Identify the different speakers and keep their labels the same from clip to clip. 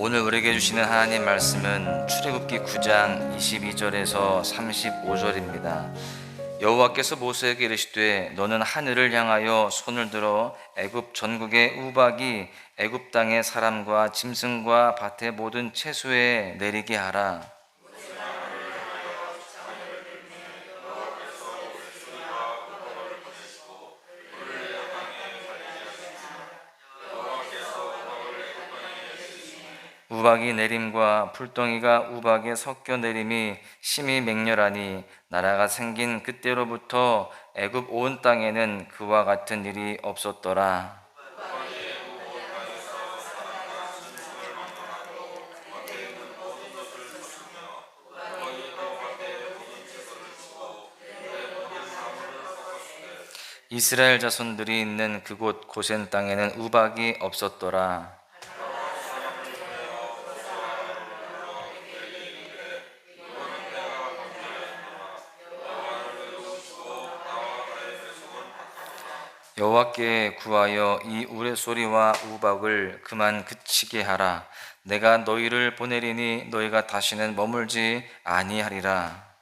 Speaker 1: 오늘 우리에게 주시는 하나님 말씀은 출애굽기 9장 22절에서 35절입니다. 여호와께서 모세에게 이르시되 너는 하늘을 향하여 손을 들어 애굽 전국의 우박이 애굽 땅의 사람과 짐승과 밭의 모든 채소에 내리게 하라. 우박이 내림과 풀덩이가 우박에 섞여 내림이 심히 맹렬하니 나라가 생긴 그때로부터 애굽 온 땅에는 그와 같은 일이 없었더라. 이스라엘 자손들이 있는 그곳 고센 땅에는 우박이 없었더라. 여호와께 구하여 이 우레소리와 우박을 그만 그치게 하라. 내가 너희를 보내리니 너희가 다시는 머물지 아니하리라.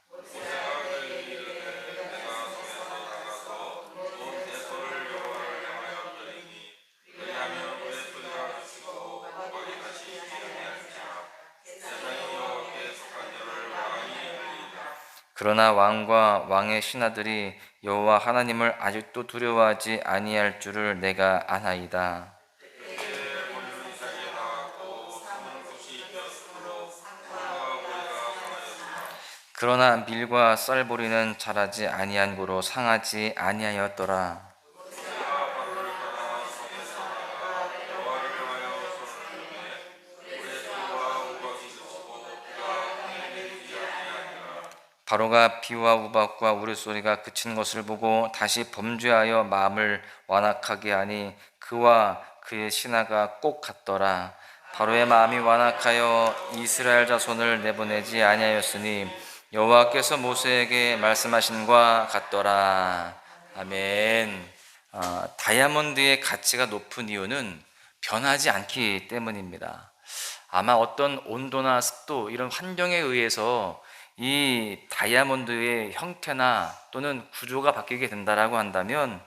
Speaker 1: 그러나 왕과 왕의 신하들이 여호와 하나님을 아직도 두려워하지 아니할 줄을 내가 아나이다. 그러나 밀과 쌀보리는 자라지 아니한 고로 상하지 아니하였더라. 바로가 비와 우박과 우레소리가 그친 것을 보고 다시 범죄하여 마음을 완악하게 하니 그와 그의 신하가 꼭 같더라. 바로의 마음이 완악하여 이스라엘 자손을 내보내지 아니하였으니 여호와께서 모세에게 말씀하신과 같더라. 아멘. 다이아몬드의 가치가 높은 이유는 변하지 않기 때문입니다. 아마 어떤 온도나 습도 이런 환경에 의해서 이 다이아몬드의 형태나 또는 구조가 바뀌게 된다라고 한다면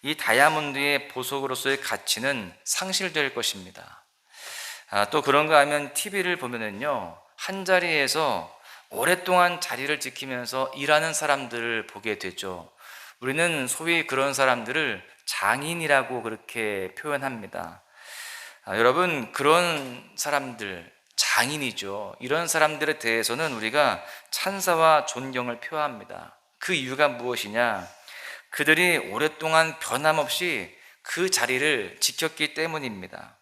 Speaker 1: 이 다이아몬드의 보석으로서의 가치는 상실될 것입니다. 또 그런가 하면 TV를 보면은요, 한 자리에서 오랫동안 자리를 지키면서 일하는 사람들을 보게 되죠. 우리는 소위 그런 사람들을 장인이라고 그렇게 표현합니다. 여러분, 그런 사람들, 장인이죠. 이런 사람들에 대해서는 우리가 찬사와 존경을 표합니다. 그 이유가 무엇이냐? 그들이 오랫동안 변함없이 그 자리를 지켰기 때문입니다.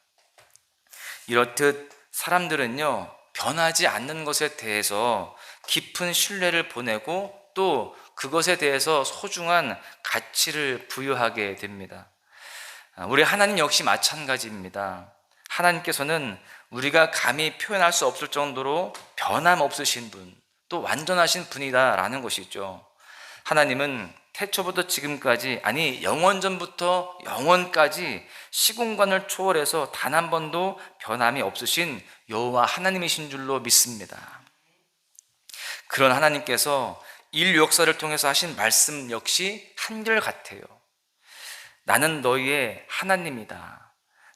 Speaker 1: 이렇듯 사람들은요, 변하지 않는 것에 대해서 깊은 신뢰를 보내고 또 그것에 대해서 소중한 가치를 부여하게 됩니다. 우리 하나님 역시 마찬가지입니다. 하나님께서는 우리가 감히 표현할 수 없을 정도로 변함없으신 분, 또 완전하신 분이다라는 것이죠. 하나님은 태초부터 지금까지, 아니 영원전부터 영원까지 시공간을 초월해서 단 한 번도 변함이 없으신 여호와 하나님이신 줄로 믿습니다. 그런 하나님께서 인류 역사를 통해서 하신 말씀 역시 한결같아요. 나는 너희의 하나님이다.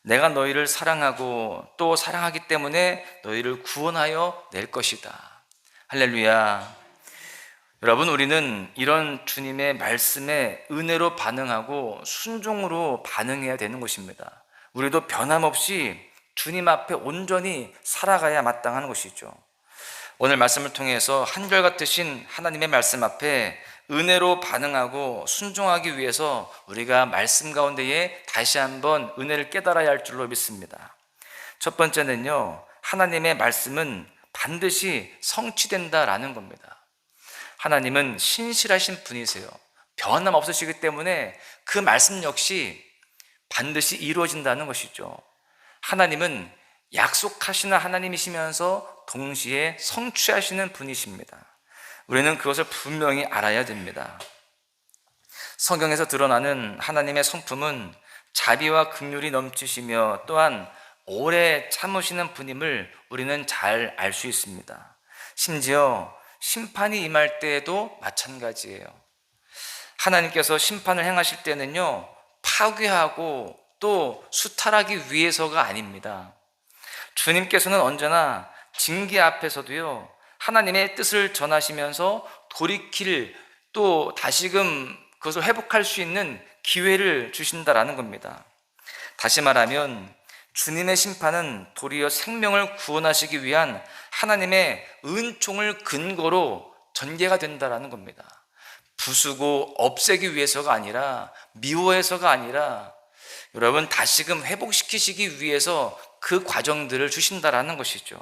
Speaker 1: 내가 너희를 사랑하고 또 사랑하기 때문에 너희를 구원하여 낼 것이다. 할렐루야. 여러분, 우리는 이런 주님의 말씀에 은혜로 반응하고 순종으로 반응해야 되는 것입니다. 우리도 변함없이 주님 앞에 온전히 살아가야 마땅한 것이죠. 오늘 말씀을 통해서 한결같으신 하나님의 말씀 앞에 은혜로 반응하고 순종하기 위해서 우리가 말씀 가운데에 다시 한번 은혜를 깨달아야 할 줄로 믿습니다. 첫 번째는요, 하나님의 말씀은 반드시 성취된다라는 겁니다. 하나님은 신실하신 분이세요. 변함없으시기 때문에 그 말씀 역시 반드시 이루어진다는 것이죠. 하나님은 약속하시는 하나님이시면서 동시에 성취하시는 분이십니다. 우리는 그것을 분명히 알아야 됩니다. 성경에서 드러나는 하나님의 성품은 자비와 긍휼이 넘치시며 또한 오래 참으시는 분임을 우리는 잘 알 수 있습니다. 심지어 심판이 임할 때에도 마찬가지예요. 하나님께서 심판을 행하실 때는요, 파괴하고 또 수탈하기 위해서가 아닙니다. 주님께서는 언제나 징계 앞에서도요, 하나님의 뜻을 전하시면서 돌이킬, 또 다시금 그것을 회복할 수 있는 기회를 주신다라는 겁니다. 다시 말하면 주님의 심판은 도리어 생명을 구원하시기 위한 하나님의 은총을 근거로 전개가 된다라는 겁니다. 부수고 없애기 위해서가 아니라, 미워해서가 아니라, 여러분 다시금 회복시키시기 위해서 그 과정들을 주신다라는 것이죠.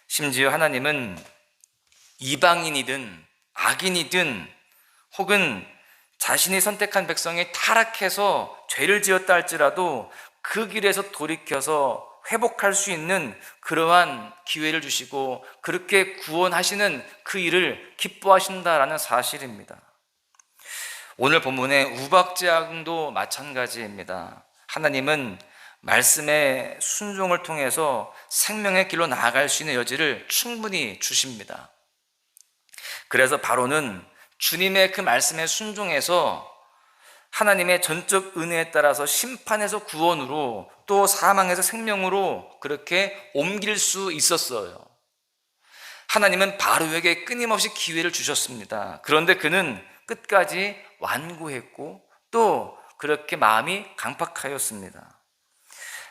Speaker 1: 심지어 하나님은 이방인이든 악인이든 혹은 자신이 선택한 백성이 타락해서 죄를 지었다 할지라도 그 길에서 돌이켜서 회복할 수 있는 그러한 기회를 주시고 그렇게 구원하시는 그 일을 기뻐하신다라는 사실입니다. 오늘 본문의 우박제왕도 마찬가지입니다. 하나님은 말씀의 순종을 통해서 생명의 길로 나아갈 수 있는 여지를 충분히 주십니다. 그래서 바로는 주님의 그 말씀에 순종해서 하나님의 전적 은혜에 따라서 심판에서 구원으로 또 사망에서 생명으로 그렇게 옮길 수 있었어요. 하나님은 바로에게 끊임없이 기회를 주셨습니다. 그런데 그는 끝까지 완고했고 또 그렇게 마음이 강팍하였습니다.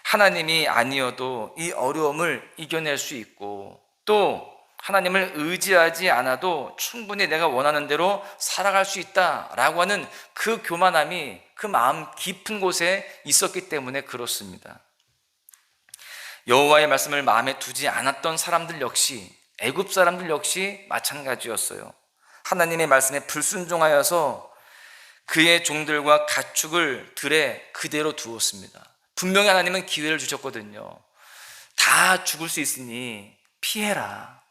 Speaker 1: 하나님이 아니어도 이 어려움을 이겨낼 수 있고 또 하나님을 의지하지 않아도 충분히 내가 원하는 대로 살아갈 수 있다라고 하는 그 교만함이 그 마음 깊은 곳에 있었기 때문에 그렇습니다. 여호와의 말씀을 마음에 두지 않았던 사람들 역시, 애굽 사람들 역시 마찬가지였어요. 하나님의 말씀에 불순종하여서 그의 종들과 가축을 들에 그대로 두었습니다. 분명히 하나님은 기회를 주셨거든요. 다 죽을 수 있으니 피해라.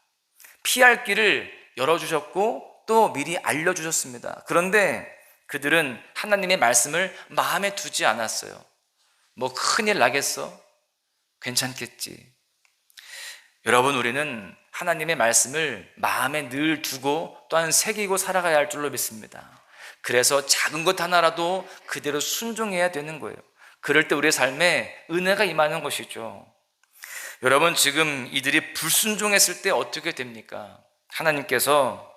Speaker 1: 피할 길을 열어주셨고 또 미리 알려주셨습니다. 그런데 그들은 하나님의 말씀을 마음에 두지 않았어요. 뭐 큰일 나겠어? 괜찮겠지. 여러분, 우리는 하나님의 말씀을 마음에 늘 두고 또한 새기고 살아가야 할 줄로 믿습니다. 그래서 작은 것 하나라도 그대로 순종해야 되는 거예요. 그럴 때 우리의 삶에 은혜가 임하는 것이죠. 여러분, 지금 이들이 불순종했을 때 어떻게 됩니까? 하나님께서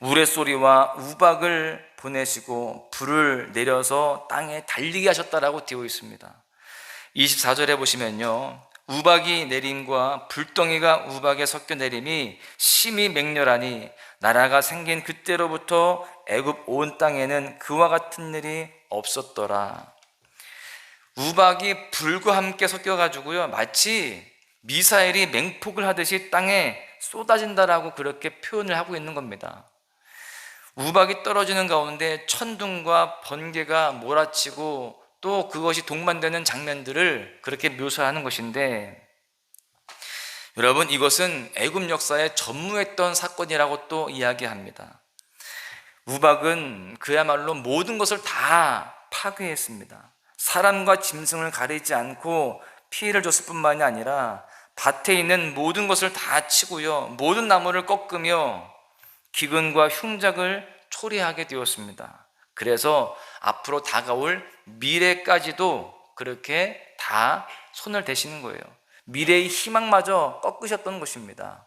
Speaker 1: 우레소리와 우박을 보내시고 불을 내려서 땅에 달리게 하셨다라고 되어 있습니다. 24절에 보시면요, 우박이 내림과 불덩이가 우박에 섞여 내림이 심히 맹렬하니 나라가 생긴 그때로부터 애굽 온 땅에는 그와 같은 일이 없었더라. 우박이 불과 함께 섞여가지고요, 마치 미사일이 맹폭을 하듯이 땅에 쏟아진다라고 그렇게 표현을 하고 있는 겁니다. 우박이 떨어지는 가운데 천둥과 번개가 몰아치고 또 그것이 동반되는 장면들을 그렇게 묘사하는 것인데, 여러분, 이것은 애굽 역사에 전무했던 사건이라고 또 이야기합니다. 우박은 그야말로 모든 것을 다 파괴했습니다. 사람과 짐승을 가리지 않고 피해를 줬을 뿐만이 아니라 밭에 있는 모든 것을 다 치고요, 모든 나무를 꺾으며 기근과 흉작을 초래하게 되었습니다. 그래서 앞으로 다가올 미래까지도 그렇게 다 손을 대시는 거예요. 미래의 희망마저 꺾으셨던 것입니다.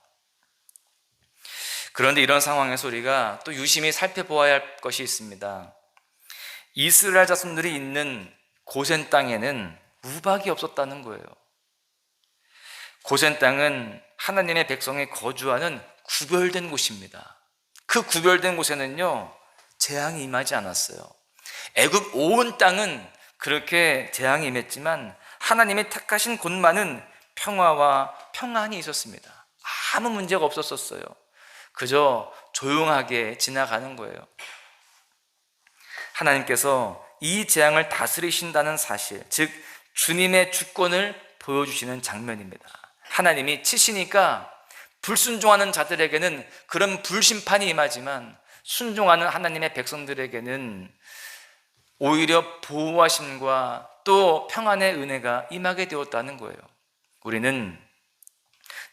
Speaker 1: 그런데 이런 상황에서 우리가 또 유심히 살펴보아야 할 것이 있습니다. 이스라엘 자손들이 있는 고센 땅에는 우박이 없었다는 거예요. 고센 땅은 하나님의 백성이 거주하는 구별된 곳입니다. 그 구별된 곳에는요, 재앙이 임하지 않았어요. 애굽 온 땅은 그렇게 재앙이 임했지만 하나님의 택하신 곳만은 평화와 평안이 있었습니다. 아무 문제가 없었어요. 그저 조용하게 지나가는 거예요. 하나님께서 이 재앙을 다스리신다는 사실, 즉 주님의 주권을 보여주시는 장면입니다. 하나님이 치시니까 불순종하는 자들에게는 그런 불심판이 임하지만 순종하는 하나님의 백성들에게는 오히려 보호하심과 또 평안의 은혜가 임하게 되었다는 거예요. 우리는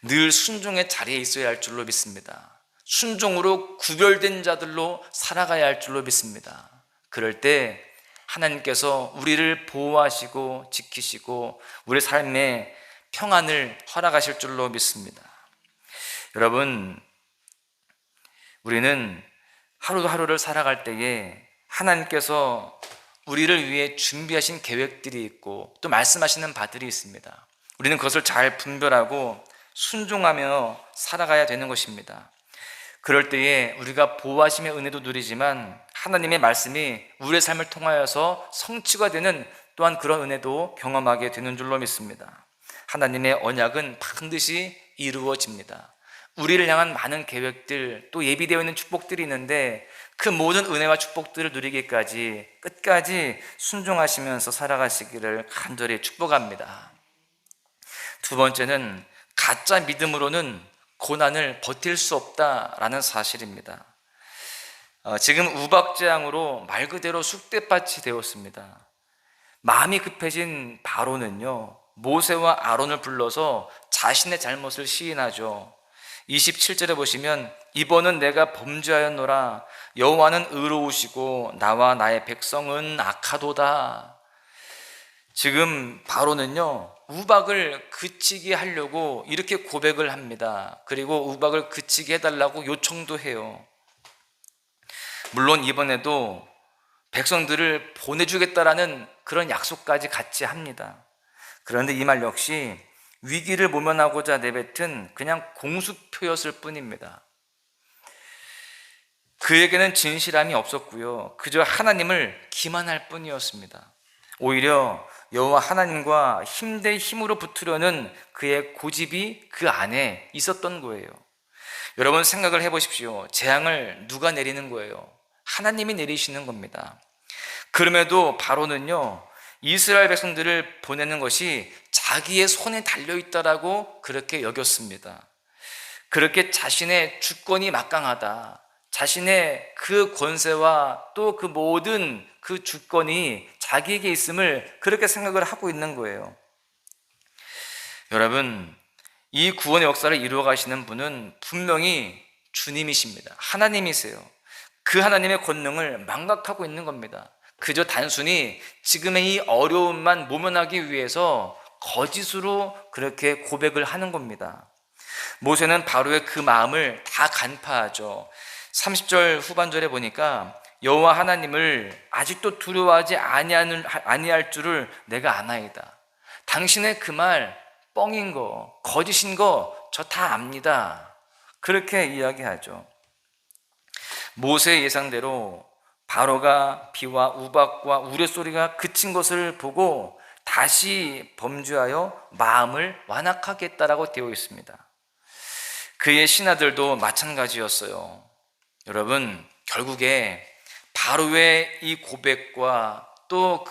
Speaker 1: 늘 순종의 자리에 있어야 할 줄로 믿습니다. 순종으로 구별된 자들로 살아가야 할 줄로 믿습니다. 그럴 때 하나님께서 우리를 보호하시고 지키시고 우리 삶에 평안을 허락하실 줄로 믿습니다. 여러분, 우리는 하루하루를 살아갈 때에 하나님께서 우리를 위해 준비하신 계획들이 있고 또 말씀하시는 바들이 있습니다. 우리는 그것을 잘 분별하고 순종하며 살아가야 되는 것입니다. 그럴 때에 우리가 보호하심의 은혜도 누리지만 하나님의 말씀이 우리의 삶을 통하여서 성취가 되는 또한 그런 은혜도 경험하게 되는 줄로 믿습니다. 하나님의 언약은 반드시 이루어집니다. 우리를 향한 많은 계획들 또 예비되어 있는 축복들이 있는데 그 모든 은혜와 축복들을 누리기까지 끝까지 순종하시면서 살아가시기를 간절히 축복합니다. 두 번째는 가짜 믿음으로는 고난을 버틸 수 없다라는 사실입니다. 지금 우박재앙으로 말 그대로 쑥대밭이 되었습니다. 마음이 급해진 바로는요, 모세와 아론을 불러서 자신의 잘못을 시인하죠. 27절에 보시면 이번은 내가 범죄하였노라. 여호와는 의로우시고 나와 나의 백성은 악하도다. 지금 바로는요, 우박을 그치게 하려고 이렇게 고백을 합니다. 그리고 우박을 그치게 해달라고 요청도 해요. 물론 이번에도 백성들을 보내주겠다라는 그런 약속까지 같이 합니다. 그런데 이 말 역시 위기를 모면하고자 내뱉은 그냥 공수표였을 뿐입니다. 그에게는 진실함이 없었고요, 그저 하나님을 기만할 뿐이었습니다. 오히려 여호와 하나님과 힘 대 힘으로 붙으려는 그의 고집이 그 안에 있었던 거예요. 여러분 생각을 해보십시오. 재앙을 누가 내리는 거예요? 하나님이 내리시는 겁니다. 그럼에도 바로는요, 이스라엘 백성들을 보내는 것이 자기의 손에 달려있다라고 그렇게 여겼습니다. 그렇게 자신의 주권이 막강하다, 자신의 그 권세와 또 그 모든 그 주권이 자기에게 있음을 그렇게 생각을 하고 있는 거예요. 여러분, 이 구원의 역사를 이루어 가시는 분은 분명히 주님이십니다. 하나님이세요. 그 하나님의 권능을 망각하고 있는 겁니다. 그저 단순히 지금의 이 어려움만 모면하기 위해서 거짓으로 그렇게 고백을 하는 겁니다. 모세는 바로의 그 마음을 다 간파하죠. 30절 후반절에 보니까 여호와 하나님을 아직도 두려워하지 아니할 줄을 내가 아나이다. 당신의 그 말 뻥인 거, 거짓인 거 저 다 압니다. 그렇게 이야기하죠. 모세의 예상대로 바로가 비와 우박과 우레소리가 그친 것을 보고 다시 범죄하여 마음을 완악하겠다라고 되어 있습니다. 그의 신하들도 마찬가지였어요. 여러분, 결국에 바로의 이 고백과 또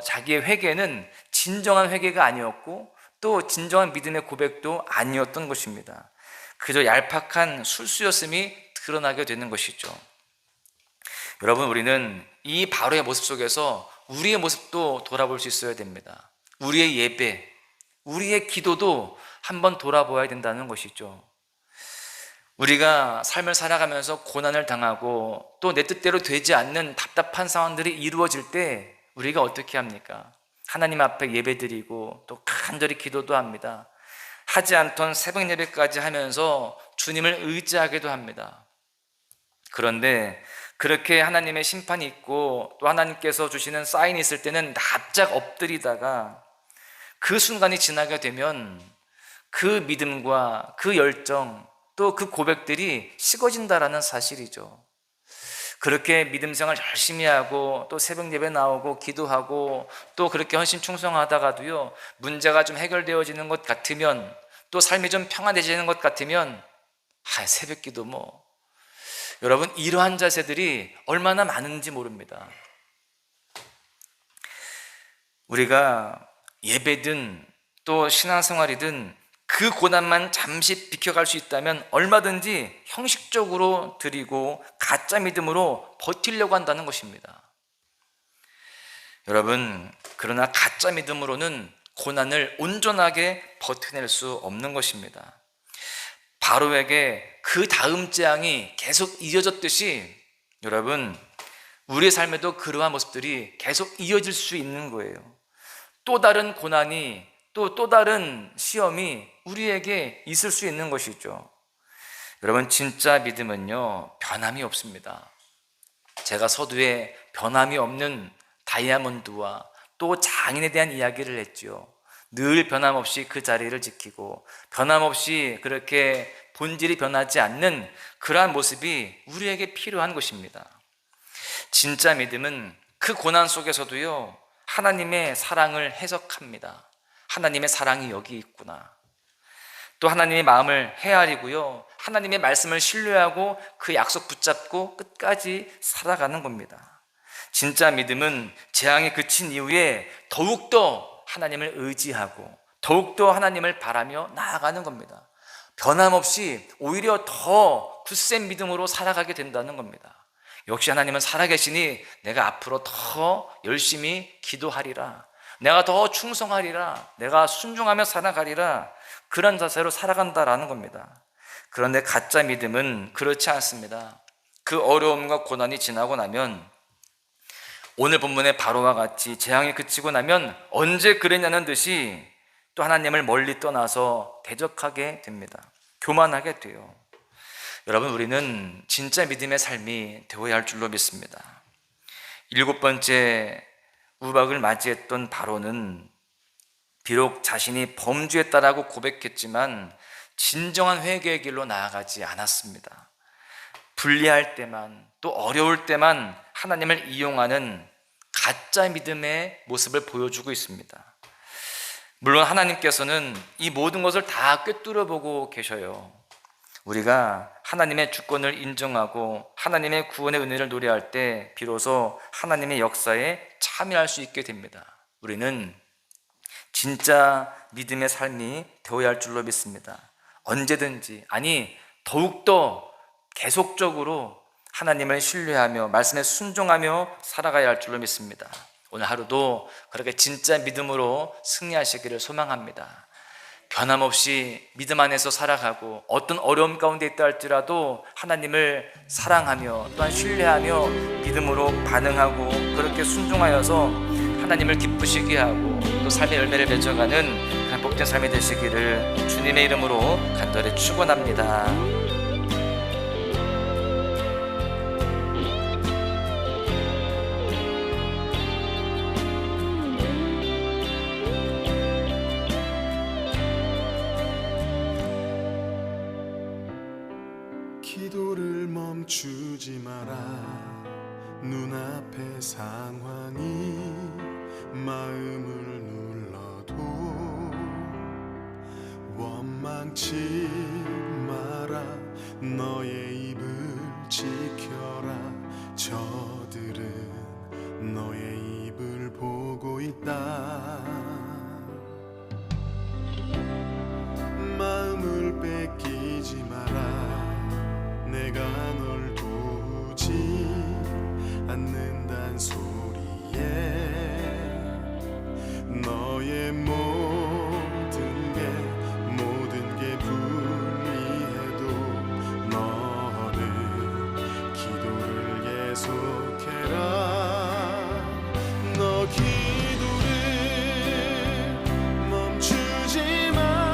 Speaker 1: 자기의 회개는 진정한 회개가 아니었고 또 진정한 믿음의 고백도 아니었던 것입니다. 그저 얄팍한 술수였음이 드러나게 되는 것이죠. 여러분, 우리는 이 바로의 모습 속에서 우리의 모습도 돌아볼 수 있어야 됩니다. 우리의 예배, 우리의 기도도 한번 돌아보아야 된다는 것이죠. 우리가 삶을 살아가면서 고난을 당하고 또 내 뜻대로 되지 않는 답답한 상황들이 이루어질 때 우리가 어떻게 합니까? 하나님 앞에 예배드리고 또 간절히 기도도 합니다. 하지 않던 새벽 예배까지 하면서 주님을 의지하기도 합니다. 그런데 그렇게 하나님의 심판이 있고 또 하나님께서 주시는 사인이 있을 때는 납작 엎드리다가 그 순간이 지나게 되면 그 믿음과 그 열정 또 그 고백들이 식어진다라는 사실이죠. 그렇게 믿음 생활 열심히 하고 또 새벽 예배 나오고 기도하고 또 그렇게 헌신 충성하다가도요, 문제가 좀 해결되어지는 것 같으면 또 삶이 좀 평안해지는 것 같으면 새벽 기도 뭐. 여러분, 이러한 자세들이 얼마나 많은지 모릅니다. 우리가 예배든 또 신앙생활이든 그 고난만 잠시 비켜갈 수 있다면 얼마든지 형식적으로 드리고 가짜 믿음으로 버티려고 한다는 것입니다. 여러분, 그러나 가짜 믿음으로는 고난을 온전하게 버텨낼 수 없는 것입니다. 바로에게 그 다음 재앙이 계속 이어졌듯이 여러분, 우리의 삶에도 그러한 모습들이 계속 이어질 수 있는 거예요. 또 다른 고난이 또 다른 시험이 우리에게 있을 수 있는 것이죠. 여러분, 진짜 믿음은요, 변함이 없습니다. 제가 서두에 변함이 없는 다이아몬드와 또 장인에 대한 이야기를 했죠. 늘 변함없이 그 자리를 지키고 변함없이 그렇게 본질이 변하지 않는 그러한 모습이 우리에게 필요한 것입니다. 진짜 믿음은 그 고난 속에서도요, 하나님의 사랑을 해석합니다. 하나님의 사랑이 여기 있구나. 또 하나님의 마음을 헤아리고요, 하나님의 말씀을 신뢰하고 그 약속 붙잡고 끝까지 살아가는 겁니다. 진짜 믿음은 재앙이 그친 이후에 더욱더 하나님을 의지하고 더욱더 하나님을 바라며 나아가는 겁니다. 변함없이 오히려 더 굳센 믿음으로 살아가게 된다는 겁니다. 역시 하나님은 살아계시니 내가 앞으로 더 열심히 기도하리라, 내가 더 충성하리라, 내가 순종하며 살아가리라, 그런 자세로 살아간다라는 겁니다. 그런데 가짜 믿음은 그렇지 않습니다. 그 어려움과 고난이 지나고 나면 오늘 본문의 바로와 같이 재앙이 그치고 나면 언제 그랬냐는 듯이 또 하나님을 멀리 떠나서 대적하게 됩니다. 교만하게 돼요. 여러분, 우리는 진짜 믿음의 삶이 되어야 할 줄로 믿습니다. 7번째 우박을 맞이했던 바로는 비록 자신이 범죄했다라고 고백했지만 진정한 회개의 길로 나아가지 않았습니다. 불리할 때만, 또 어려울 때만 하나님을 이용하는 가짜 믿음의 모습을 보여주고 있습니다. 물론 하나님께서는 이 모든 것을 다 꿰뚫어 보고 계셔요. 우리가 하나님의 주권을 인정하고 하나님의 구원의 은혜를 노래할 때 비로소 하나님의 역사에 참여할 수 있게 됩니다. 우리는 진짜 믿음의 삶이 되어야 할 줄로 믿습니다. 언제든지, 아니 더욱더 계속적으로 하나님을 신뢰하며 말씀에 순종하며 살아가야 할 줄로 믿습니다. 오늘 하루도 그렇게 진짜 믿음으로 승리하시기를 소망합니다. 변함없이 믿음 안에서 살아가고 어떤 어려움 가운데 있다 할지라도 하나님을 사랑하며 또한 신뢰하며 믿음으로 반응하고 그렇게 순종하여서 하나님을 기쁘시게 하고 또 삶의 열매를 맺어가는 그런 복된 삶이 되시기를 주님의 이름으로 간절히 축원합니다.
Speaker 2: 기도를 멈추지 마라. 눈앞의 상황이 마음을 눌러도 원망치 마라. 너의 입을 지켜라. 저들은 너의 입을 보고 있다. 마음을 뺏기지 마라. 내가 널 도우지 않는단 소리에 너의 모든 게 불리해도 너는 기도를 계속해라. 너 기도를 멈추지 마.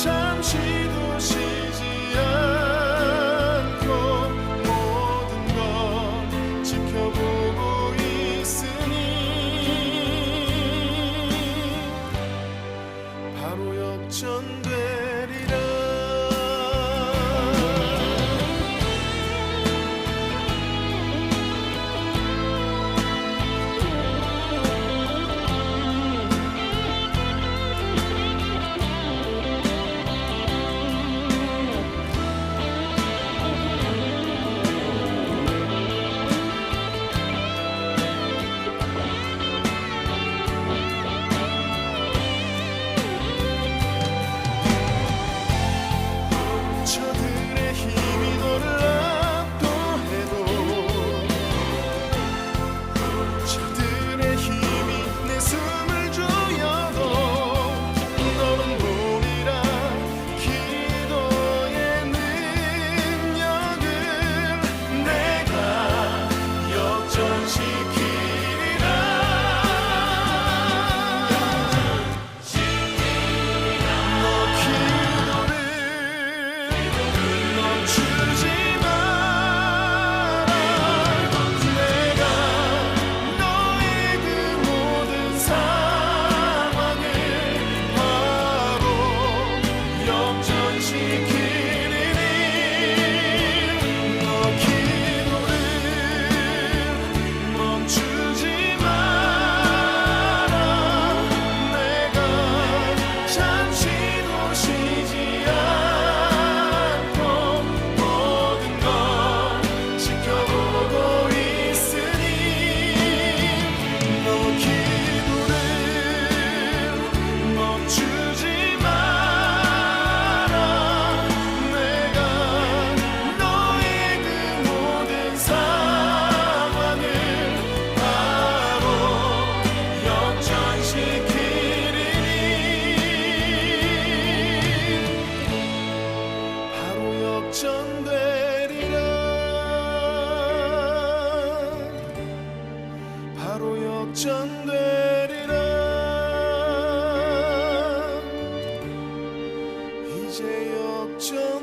Speaker 2: 잠시도 쉬지 않고 모든 걸 지켜보고 있으니 바로 역전되리라. 이제 역전